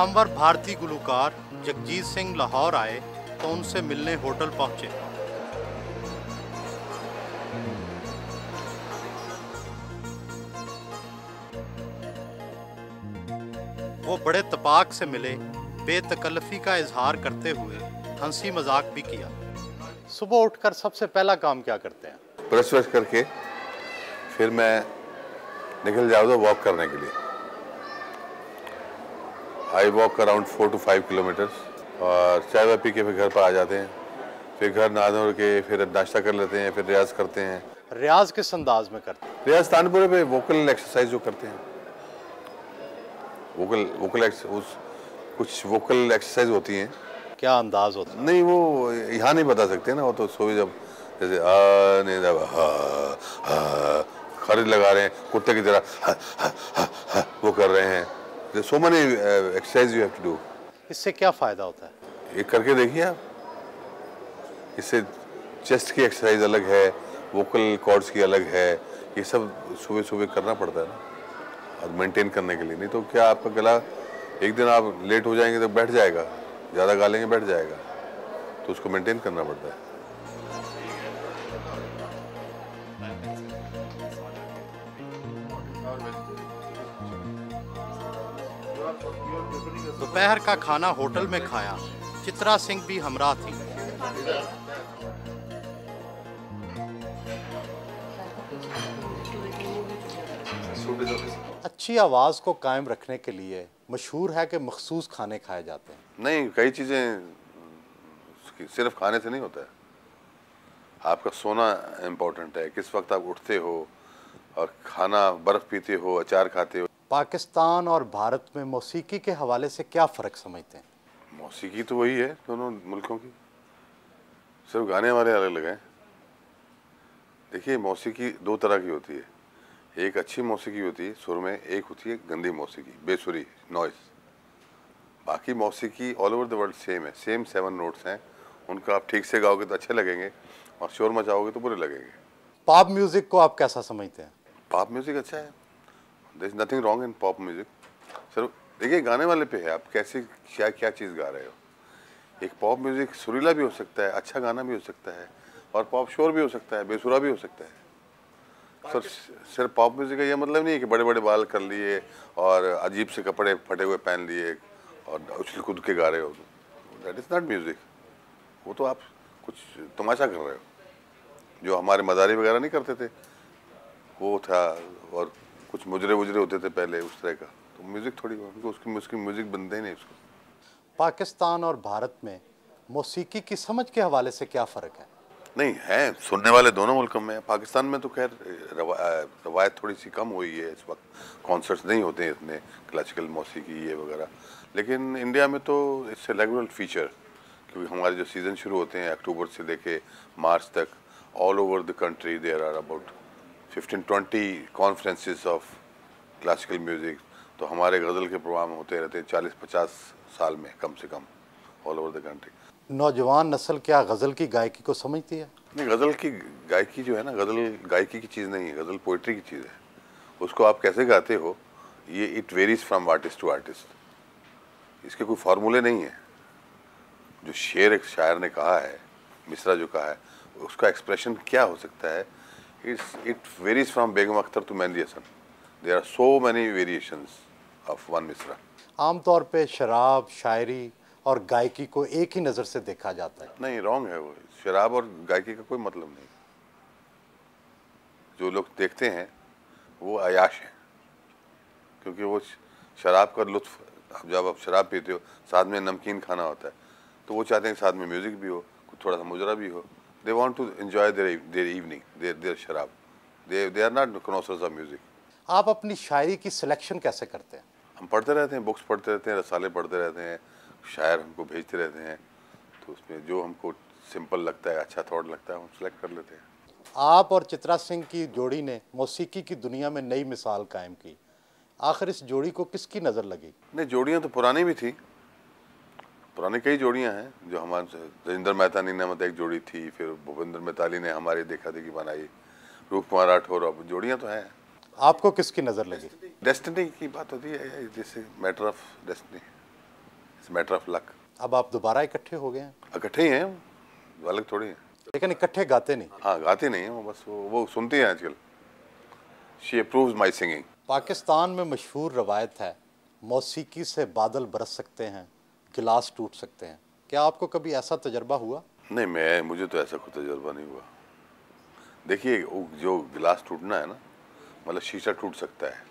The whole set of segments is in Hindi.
नामवर भारतीय गुलूकार जगजीत सिंह लाहौर आए तो उनसे मिलने होटल पहुंचे। वो बड़े तपाक से मिले, बेतकल्लफी का इजहार करते हुए हंसी मजाक भी किया। सुबह उठकर सबसे पहला काम क्या करते हैं? ब्रश व्रश करके फिर मैं निकल जाऊँ वॉक करने के लिए। I walk around 4 to 5 kilometres और चाय वाय पी के फिर घर पर आ जाते हैं। फिर घर नहा धो के फिर नाश्ता कर लेते हैं, फिर रियाज करते हैं। रियाज किस अंदाज में करते हैं? रियाज तानपुरे पे वोकल एक्सरसाइज जो करते हैं, कुछ वोकल एक्सरसाइज होती हैं। क्या अंदाज होता है? नहीं, वो यहाँ नहीं बता सकते ना, वो तो सोए जब जैसे नहीं जब खरीद लगा रहे हैं कुत्ते की तरह वो कर रहे हैं। So many exercise you have to do. इससे क्या फायदा होता है? ये करके देखिए आप। इससे चेस्ट की एक्सरसाइज अलग है, वोकल कॉर्ड्स की अलग है। ये सब सुबह सुबह करना पड़ता है ना, और मेंटेन करने के लिए। नहीं तो क्या आपका गला एक दिन आप लेट हो जाएंगे तो बैठ जाएगा, ज़्यादा गा लेंगे बैठ जाएगा, तो उसको मेंटेन करना पड़ता है। दोपहर का खाना होटल में खाया। चित्रा सिंह भी हमरा थी। अच्छी आवाज को कायम रखने के लिए मशहूर है कि मखसूस खाने खाए जाते हैं। नहीं, कई चीज़ें सिर्फ खाने से नहीं होता है। आपका सोना इम्पोर्टेंट है, किस वक्त आप उठते हो, और खाना बर्फ़ पीते हो, अचार खाते हो। पाकिस्तान और भारत में मौसीकी के हवाले से क्या फ़र्क समझते हैं? मौसीकी तो वही है दोनों मुल्कों की, सिर्फ गाने वाले अलग अलग हैं। देखिए, मौसीकी दो तरह की होती है। एक अच्छी मौसीकी होती है सुर में, एक होती है गंदी मौसीकी, बेसुरी, नॉइस। बाकी मौसीकी all over the world same है, सेम 7 नोट्स हैं। उनका आप ठीक से गाओगे तो अच्छे लगेंगे, और शोर मचाओगे तो बुरे लगेंगे। पॉप म्यूज़िक को आप कैसा समझते हैं? पॉप म्यूज़िक अच्छा है, there is nothing wrong in pop music. सिर्फ देखिए गाने वाले पे है, आप कैसे क्या चीज़ गा रहे हो। एक पॉप म्यूज़िक सुरीला भी हो सकता है, अच्छा गाना भी हो सकता है, और पॉप शोर भी हो सकता है, बेसुरा भी हो सकता है। सर, सिर्फ पॉप म्यूज़िक का ये मतलब नहीं है कि बड़े बड़े बाल कर लिए और अजीब से कपड़े फटे हुए पहन लिए और उछल कूद के गा रहे हो। That is not music. वो तो आप कुछ तमाशा कर रहे हो, जो हमारे मदारी वगैरह नहीं करते थे, वो था। और कुछ मुजरे वुजरे होते थे पहले उस तरह का, तो म्यूज़िक थोड़ी उसकी म्यूज़िक बनते ही नहीं उसको। पाकिस्तान और भारत में मौसीकी की समझ के हवाले से क्या फ़र्क है? नहीं है, सुनने वाले दोनों मुल्कों में। पाकिस्तान में तो खैर रवायत थोड़ी सी कम हुई है इस वक्त, कॉन्सर्ट्स नहीं होते हैं इतने क्लासिकल मौसीकी ये वगैरह। लेकिन इंडिया में तो इट्स ए रेगुलर फीचर, क्योंकि हमारे जो सीज़न शुरू होते हैं अक्टूबर से लेके मार्च तक, all over the country there are about 15-20 conferences of classical music. तो हमारे गज़ल के प्रोग्राम होते रहते हैं 40-50 साल में कम से कम, ऑल ओवर द कंट्री। नौजवान नस्ल क्या गज़ल की गायकी को समझती है? नहीं, गज़ल की गायकी जो है ना, गज़ल गायकी की चीज़ नहीं है, गज़ल पोइट्री की चीज़ है। उसको आप कैसे गाते हो, ये it varies from artist to artist. इसके कोई फार्मूले नहीं है। जो शेर एक शायर ने कहा है, मिसरा जो कहा है, उसका एक्सप्रेशन क्या हो सकता है, it varies from Begum Akhtar to Mehdi Hassan. There are so many variations of one मिसरा। आमतौर पे शराब, शायरी और गायकी को एक ही नज़र से देखा जाता है। नहीं, रॉन्ग है वो। शराब और गायकी का कोई मतलब नहीं। जो लोग देखते हैं वो अयाश हैं, क्योंकि वो शराब का लुत्फ, जब आप शराब पीते हो साथ में नमकीन खाना होता है, तो वो चाहते हैं साथ में म्यूज़िक भी हो, कुछ थोड़ा सा मुजरा भी हो। They want to enjoy their evening, their शराब। They are not connoisseurs of music. आप अपनी शायरी की सिलेक्शन कैसे करते हैं? हम पढ़ते रहते हैं, बुक्स पढ़ते रहते हैं, रसाले पढ़ते रहते हैं, शायर हमको भेजते रहते हैं, तो उसमें जो हमको सिंपल लगता है, अच्छा थॉट लगता है, हम सेलेक्ट कर लेते हैं। आप और चित्रा सिंह की जोड़ी ने मौसीकी की दुनिया में नई मिसाल कायम की। आखिर इस जोड़ी को किसकी नज़र लगी? नहीं, जोड़ियाँ तो पुरानी भी थी, पुरानी कई जोड़ियाँ हैं जो हमारे। राजेंद्र मेहता नामक एक जोड़ी थी, फिर भूपेंद्र मिताली ने हमारी देखा देखी बनाई, रूप कुमार राठौर, अब जोड़ियाँ तो हैं। आपको किसकी नज़र लगी? डेस्टिनी की बात होती है, जैसे matter of destiny. It's matter of luck. अब आप दोबारा इकट्ठे हो गए हैं, इकट्ठे ही हैं, अलग थोड़ी हैं। लेकिन इकट्ठे गाते नहीं। हाँ, गाते नहीं हैं वो, बस वो सुनती हैं आजकल। She approves my singing. Pakistan में मशहूर रवायत है, मौसीकी से बादल बरस सकते हैं, गिलास टूट सकते हैं। क्या आपको कभी ऐसा तजर्बा हुआ? नहीं, मुझे तो ऐसा कोई तजुर्बा नहीं हुआ। देखिए, जो गिलास टूटना है ना, मतलब शीशा टूट सकता है,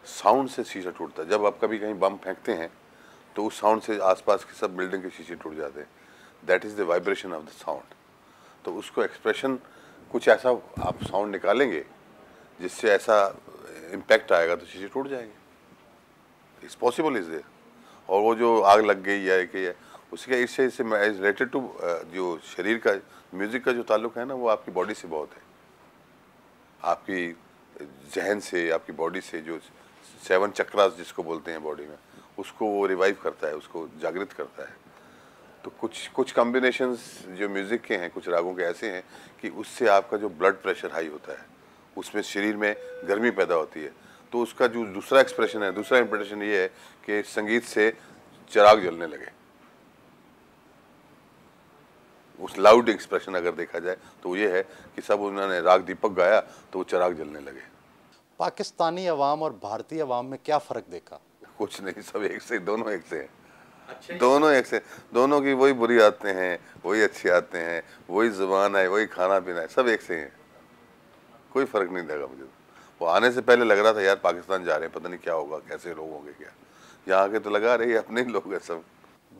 साउंड से शीशा टूटता है। जब आप कभी कहीं बम फेंकते हैं तो उस साउंड से आसपास के सब बिल्डिंग के शीशे टूट जाते हैं। That is the vibration of the sound. तो उसको एक्सप्रेशन कुछ ऐसा आप साउंड निकालेंगे जिससे ऐसा इम्पैक्ट आएगा तो शीशे टूट जाएंगे। It's possible is there. और वो जो आग लग गई या कि उसके इससे रिलेटेड टू जो शरीर का म्यूज़िक का जो ताल्लुक है ना, वो आपकी बॉडी से बहुत है, आपकी जहन से, आपकी बॉडी से। जो 7 चक्रास जिसको बोलते हैं बॉडी में, उसको वो रिवाइव करता है, उसको जागृत करता है। तो कुछ कॉम्बिनेशंस जो म्यूज़िक के हैं, कुछ रागों के ऐसे हैं कि उससे आपका जो ब्लड प्रेशर हाई होता है, उसमें शरीर में गर्मी पैदा होती है। तो उसका जो दूसरा एक्सप्रेशन है, दूसरा इंप्रेशन ये है कि संगीत से चिराग जलने लगे। उस लाउड एक्सप्रेशन अगर देखा जाए तो ये है कि सब उन्होंने राग दीपक गाया तो वो चिराग जलने लगे। पाकिस्तानी अवाम और भारतीय अवाम में क्या फ़र्क देखा? कुछ नहीं, सब एक से, दोनों एक से हैं। अच्छा, दोनों एक से, दोनों की वही बुरी आदतें हैं, वही अच्छी आदतें हैं, वही ज़ुबान है, वही खाना पीना है, सब एक से हैं। कोई फ़र्क नहीं लगा मुझे। वो आने से पहले लग रहा था यार पाकिस्तान जा रहे हैं, पता नहीं क्या होगा, कैसे लोग होंगे क्या। यहाँ आके तो लगा रहे अपने ही लोग हैं सब।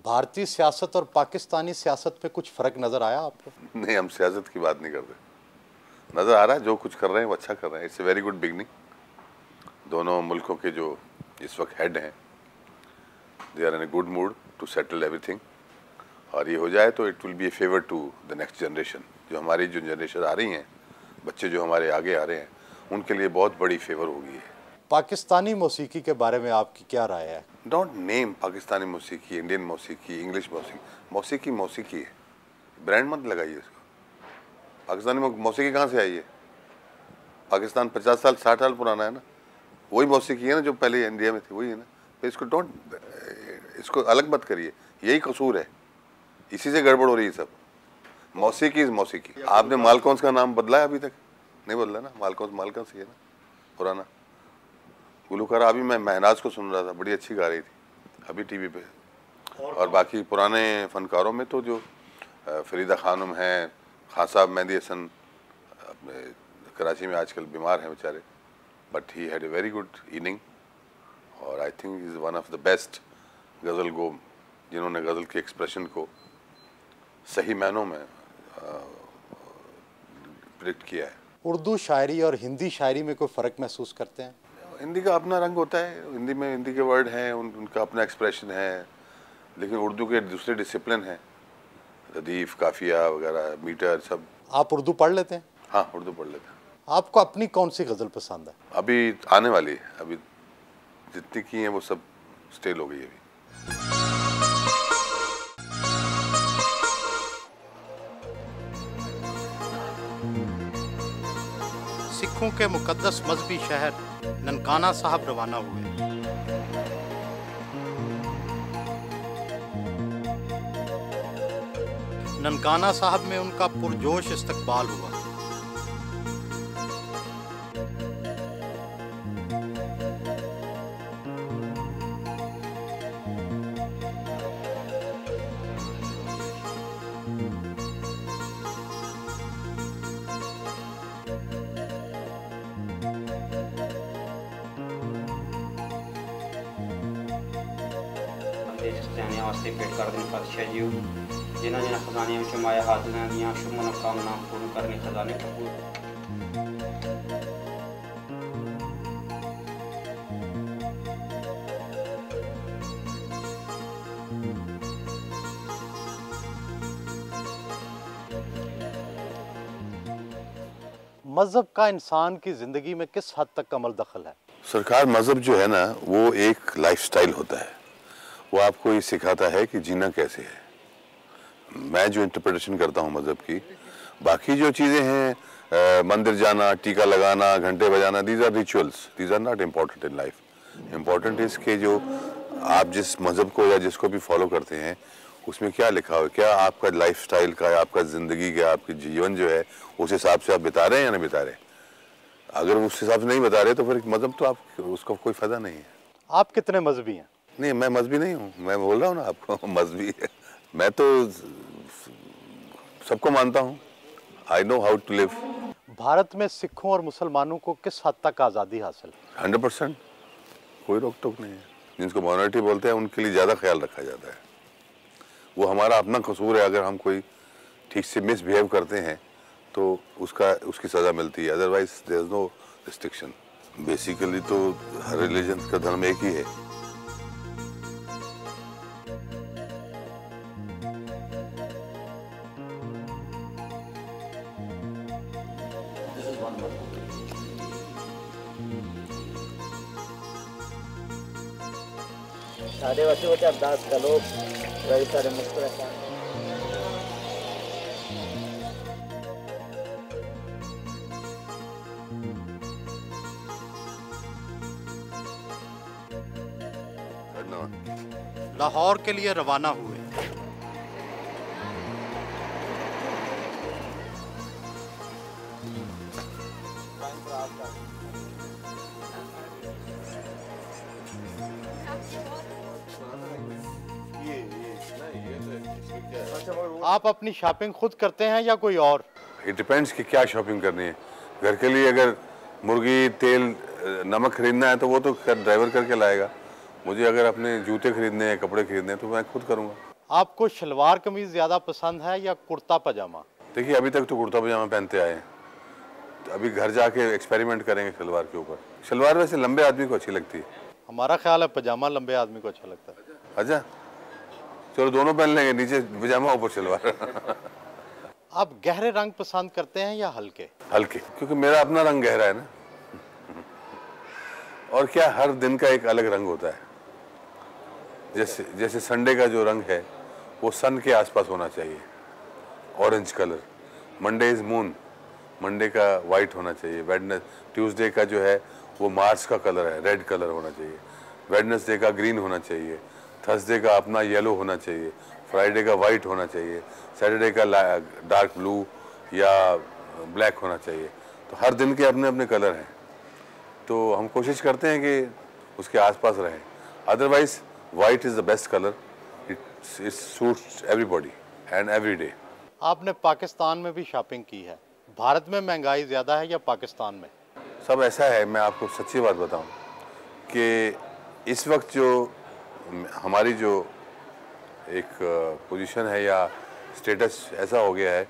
भारतीय सियासत और पाकिस्तानी सियासत में कुछ फ़र्क नज़र आया आपको? नहीं, हम सियासत की बात नहीं करते। नज़र आ रहा है जो कुछ कर रहे हैं वो अच्छा कर रहे हैं। It's a very good beginning. दोनों मुल्कों के जो इस वक्त हेड हैं, they are in a good mood to settle everything. और ये हो जाए तो it will be a favour to the next generation. जो हमारी जो जनरेशन आ रही हैं, बच्चे जो हमारे आगे आ रहे हैं, उनके लिए बहुत बड़ी फेवर होगी है। पाकिस्तानी मौसीकी के बारे में आपकी क्या राय है? डोंट नेम पाकिस्तानी मौसीकी, इंडियन मौसीकी, इंग्लिश मौसीकी। मौसीकी मौसीकी है, ब्रांड मत लगाइए इसको। पाकिस्तानी मौसीकी कहाँ से आई है? पाकिस्तान 50 साल 60 साल पुराना है ना, वही मौसीकी है ना जो पहले इंडिया में थी, वही है ना। तो इसको अलग मत करिए, यही कसूर है, इसी से गड़बड़ हो रही है सब। मौसीकी इज मौसीकी। आपने मालकौंस का नाम बदला है? अभी तक नहीं बदला ना। मालकौंस ही है ना पुराना। गुलूकार अभी मैं महनाज को सुन रहा था, बड़ी अच्छी गा रही थी अभी टीवी पे। और बाकी पुराने फनकारों में तो जो फरीदा खानम हैं, खान साहब, मेहंदी हसन, अपने कराची में आजकल बीमार हैं बेचारे, but he had a very good inning. और I think is one of the best गज़ल गो, जिन्होंने गज़ल के एक्सप्रेशन को सही मायनों में प्रेडिक्ट किया है। उर्दू शायरी और हिंदी शायरी में कोई फ़र्क महसूस करते हैं? हिंदी का अपना रंग होता है, हिंदी में हिंदी के वर्ड हैं, उनका अपना एक्सप्रेशन है। लेकिन उर्दू के दूसरे डिसिप्लिन हैं, रदीफ़, काफिया वगैरह, मीटर, सब। आप उर्दू पढ़ लेते हैं? हाँ, उर्दू पढ़ लेते हैं। आपको अपनी कौन सी गज़ल पसंद है? अभी आने वाली है, अभी जितनी की हैं वो सब स्टेल हो गई है अभी। सिखों के मुकद्दस मजहबी शहर ननकाना साहब रवाना हुए। ननकाना साहब में उनका पुरजोश इस्तकबाल हुआ। खजानियां वास्ते पेट कर दें पातशाह जी, जिन्होंने जिन्होंने खजानियां में माया हाजिर दियाँ शुभ मनोकामना पूर्ण करने खजाने कबूल। मज़हब का इंसान की ज़िंदगी में किस हद तक कमल दखल है? सरकार, मज़हब जो है ना, वो एक लाइफस्टाइल होता है। वो आपको ये सिखाता है कि जीना कैसे है। मैं जो इंटरप्रिटेशन करता हूँ मज़हब की, बाकी जो चीज़ें हैं, मंदिर जाना, टीका लगाना, घंटे बजाना, these are rituals, these are not important in life. Important is के जो आप जिस मज़हब को या जिसको भी फॉलो करते हैं उसमें क्या लिखा हो, क्या आपका लाइफस्टाइल का, आपका ज़िंदगी का, आपकी जीवन जो है उस हिसाब से आप बिता रहे हैं या नहीं बिता रहे। अगर उस हिसाब से नहीं बता रहे तो फिर मज़हब तो आप उसका कोई फ़ायदा नहीं है। आप कितने मजहबी हैं? नहीं, मैं मजहबी नहीं हूँ, मैं बोल रहा हूँ ना आपको मजहबी है। मैं तो सबको मानता हूँ। I know how to live. Bharat में सिखों और मुसलमानों को किस हद तक आज़ादी हासिल? 100%, कोई रोक टोक नहीं है। जिनको माइनॉरिटी बोलते हैं उनके लिए ज़्यादा ख्याल रखा जाता है। वो हमारा अपना कसूर है, अगर हम कोई ठीक से मिसबिहेव करते हैं तो उसकी सज़ा मिलती है, otherwise there is no restriction. Basically तो हर रिलीजन का धर्म एक ही है। सारे बच्चे अरदास करो, वही सारे मुस्कुराते हैं। लाहौर के लिए रवाना हुए। आप अपनी शॉपिंग खुद करते हैं या कोई और? इट डिपेंड्स कि क्या शॉपिंग करनी है। घर के लिए अगर मुर्गी, तेल, नमक खरीदना है तो वो तो ड्राइवर करके लाएगा। मुझे अगर अपने जूते खरीदने हैं, कपड़े खरीदने हैं तो मैं खुद करूँगा। आपको शलवार कमीज ज़्यादा पसंद है या कुर्ता पजामा? देखिए, अभी तक तो कुर्ता पजामा पहनते आए हैं, तो अभी घर जाके एक्सपेरिमेंट करेंगे शलवार के ऊपर। शलवार वैसे लंबे आदमी को अच्छी लगती है। हमारा ख्याल है पजामा लंबे आदमी को अच्छा लगता है। अच्छा, चलो दोनों पहन लेंगे, नीचे पजामा ऊपर शलवार। आप गहरे रंग पसंद करते हैं या हल्के? हल्के, क्योंकि मेरा अपना रंग गहरा है ना। और क्या, हर दिन का एक अलग रंग होता है। जैसे संडे का जो रंग है वो सन के आसपास होना चाहिए, orange colour. Monday is moon, Monday का वाइट होना चाहिए। ट्यूसडे का जो है वो मार्स का कलर है, रेड कलर होना चाहिए। वेडनेसडे का ग्रीन होना चाहिए। थर्सडे का अपना येलो होना चाहिए। फ्राइडे का वाइट होना चाहिए। सैटरडे का डार्क ब्लू या ब्लैक होना चाहिए। तो हर दिन के अपने अपने कलर हैं, तो हम कोशिश करते हैं कि उसके आसपास रहें। Otherwise white is the best colour, it suits everybody and every day. आपने पाकिस्तान में भी शॉपिंग की है, भारत में महंगाई ज़्यादा है या पाकिस्तान में? सब ऐसा है, मैं आपको सच्ची बात बताऊं कि इस वक्त जो हमारी जो एक पोजीशन है या स्टेटस ऐसा हो गया है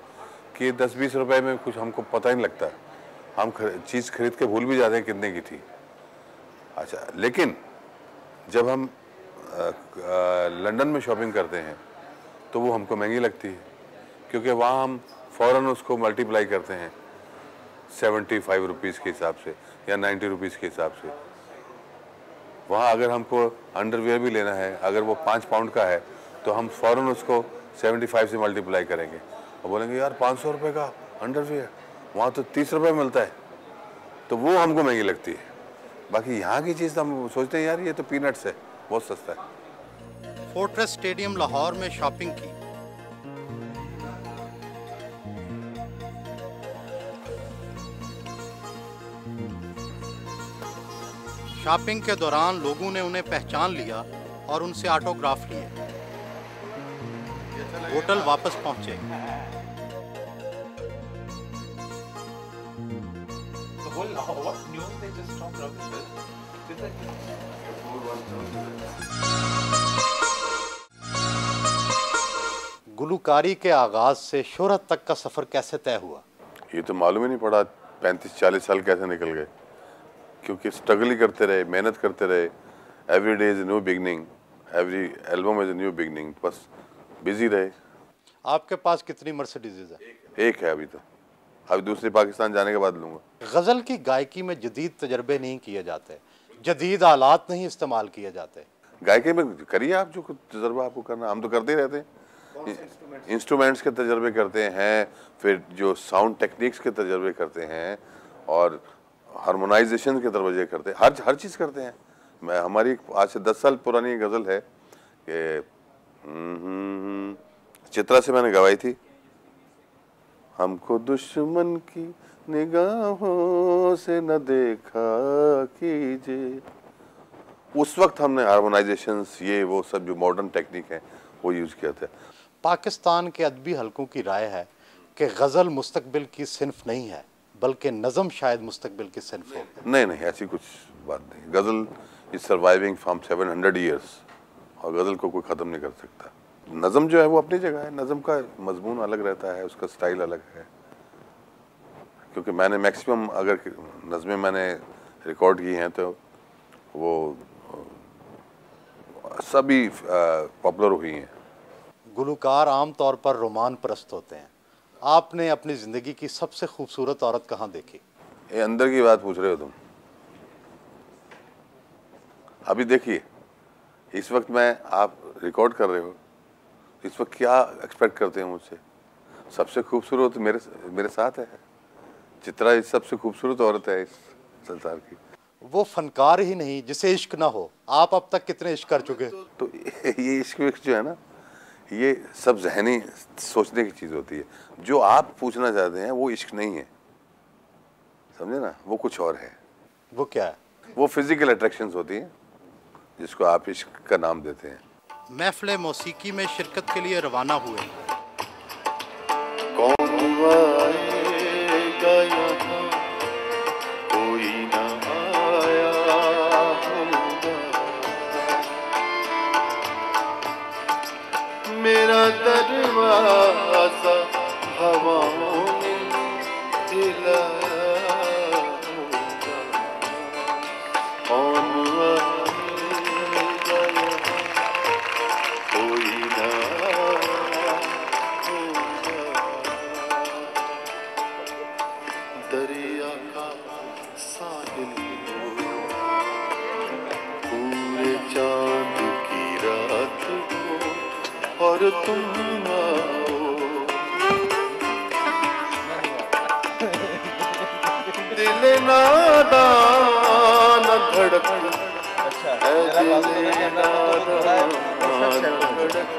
कि 10-20 रुपए में कुछ हमको पता ही नहीं लगता। हम चीज़ खरीद के भूल भी जाते हैं कितने की थी। अच्छा, लेकिन जब हम लंदन में शॉपिंग करते हैं तो वो हमको महंगी लगती है, क्योंकि वहाँ हम फ़ौरन उसको मल्टीप्लाई करते हैं 75 रुपीज़ के हिसाब से या 90 रुपीज़ के हिसाब से। वहाँ अगर हमको अंडरवियर भी लेना है, अगर वो 5 पाउंड का है तो हम फ़ौरन उसको 75 से मल्टीप्लाई करेंगे और बोलेंगे यार 500 रुपये का अंडरवियर, वहाँ तो 30 रुपये मिलता है, तो वो हमको महंगी लगती है। बाकी यहाँ की चीज़ तो हम सोचते हैं यार ये तो पीनट्स है, बहुत सस्ता है। फोर्ट्रेस स्टेडियम लाहौर में शॉपिंग की। शॉपिंग के दौरान लोगों ने उन्हें पहचान लिया और उनसे ऑटोग्राफ लिए। होटल वापस पहुंचे। गुलकारी के आगाज से शोहरत तक का सफर कैसे तय हुआ? ये तो मालूम ही नहीं पड़ा 35-40 साल कैसे निकल गए, क्योंकि स्ट्रगल ही करते रहे, मेहनत करते रहे। Every day is new beginning, every album is new beginning, बस बिजी रहे। आपके पास कितनी मर्सिडीज़ है? एक है अभी तो, अभी दूसरी पाकिस्तान जाने के बाद लूँगा। गज़ल की गायकी में जदीद तजर्बे नहीं किए जाते, जदीद आलात नहीं इस्तेमाल किए जाते। गायकी में करिए आप जो तजर्बा आपको करना, हम तो करते ही रहते हैं। इंस्ट्रूमेंट्स के तजर्बे करते हैं, फिर जो साउंड टेक्निक्स के तजर्बे करते हैं और हार्मोनाइजेशन के तजर्बे करते हैं, हर चीज़ करते हैं। मैं हमारी आज से 10 साल पुरानी गज़ल है कि चित्रा से मैंने गवाई थी। हमको दुश्मन की निगाहों से न देखा कीजिए। उस वक्त हमने हार्मोनाइजेशंस ये वो सब जो मॉडर्न टेक्निक है वो यूज़ किया था। पाकिस्तान के अदबी हलकों की राय है कि गज़ल मुस्तकबिल की सिन्फ नहीं है, बल्कि नज़म शायद मुस्तकबिल की सिन्फ हो। नहीं नहीं, ऐसी कुछ बात नहीं। गज़ल इज सर्वाइविंग फ्रॉम 700 ईयर्स और गज़ल को कोई ख़त्म नहीं कर सकता। नज़म जो है वो अपनी जगह है, नज़म का मजमून अलग रहता है, उसका स्टाइल अलग है। क्योंकि मैंने मैक्सिमम अगर नज़में मैंने रिकॉर्ड की हैं तो वो सभी पॉपुलर हुई हैं। गुलकार आम तौर पर रोमान परस्त होते हैं। आपने अपनी ज़िंदगी की सबसे खूबसूरत औरत कहाँ देखी? ये अंदर की बात पूछ रहे हो तुम। अभी देखिए, इस वक्त आप रिकॉर्ड कर रहे हो, इस वक्त क्या एक्सपेक्ट करते हैं मुझसे? सबसे खूबसूरत मेरे साथ है। चित्रा इस सबसे खूबसूरत औरत है इस संसार की। वो फनकार ही नहीं जिसे इश्क ना हो। आप अब तक कितने इश्क कर चुके? तो ये इश्क विश्क जो है ना, ये सब जहनी सोचने की चीज़ होती है। जो आप पूछना चाहते हैं वो इश्क नहीं है, समझे ना, वो कुछ और है। वो क्या है? वो फिजिकल अट्रैक्शंस होती हैं जिसको आप इश्क का नाम देते हैं। महफ़िल मौसीकी में शिरकत के लिए रवाना हुए। कौन आएगा यहाँ, कोई ना आया होगा। मेरा दरवाज़ा हवाओं ने हिलाया होगा। कौन आएगा यहाँ, कोई ना आया होगा। दरिया का साहिल हो, पूरे चांद की रात हो और तुम आओ। दिल नादान धड़क, दिल नादान धड़क।